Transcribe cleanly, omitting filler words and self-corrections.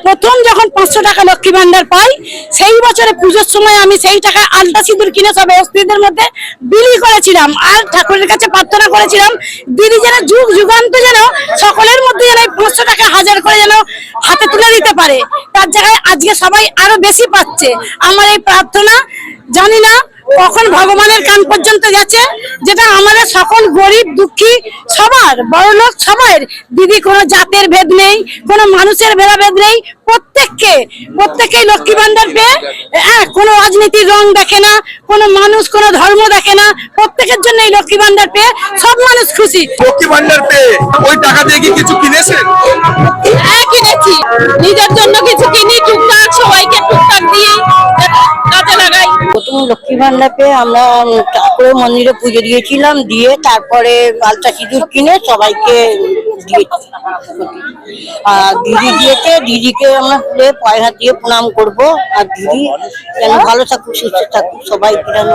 প্রথম যখন 500 টাকা লক্ষ্মী ভান্ডার পাই, সেই বছরে পুজোর সময় আমি সেই টাকা আলতা সিঁদুর কিনে সব স্ত্রীদের মধ্যে বিলি করেছিলাম, আর ঠাকুরের কাছে প্রার্থনা করেছিলাম দিদি যেন যুগ যুগান্ত যেন সকলের মধ্যে যেন 500 টাকা হাজার করে যেন হাতে তুলে দিতে পারে। তার জায়গায় আজকে সবাই আরো বেশি পাচ্ছে। আমার এই প্রার্থনা জানি না কখন ভগবানের কান পর্যন্ত গেছে, যেটা আমাদের সকল গরিব দুঃখী সবার, বড়লোক সবার, দিদি কোনো জাতের ভেদ নেই, কোনো মানুষের ভেদাভেদ নেই, প্রত্যেককেই লক্ষ্মী ভান্ডার পেয়ে কোনো রাজনীতির রং দেখে না, কোনো মানুষ কোনো ধর্ম দেখে না, প্রত্যেকের জন্য এই লক্ষ্মী ভান্ডার পেয়ে সব মানুষ খুশি। লক্ষ্মী ভান্ডার পেয়ে ওই টাকা দিয়ে কি কিছু কিনেছেন? হ্যাঁ, কিনেছি, নিজের জন্য কিছু কিনি, টুকটাক সবাইকে টুকটাক দিয়ে কাজে লাগাই। প্রথম লক্ষ্মী ভান্ডার পেয়ে আমরা ঠাকুরের মন্দিরে পুজো দিয়েছিলাম, দিয়ে তারপরে আলতা সিঁদুর কিনে সবাইকে দিয়েছি। আর দিদি দিয়েছে, দিদিকে আমরা পায়ে হাত দিয়ে প্রণাম করবো। আর দিদি যেন ভালো থাকুক, সুস্থ থাকুক, সবাই যেন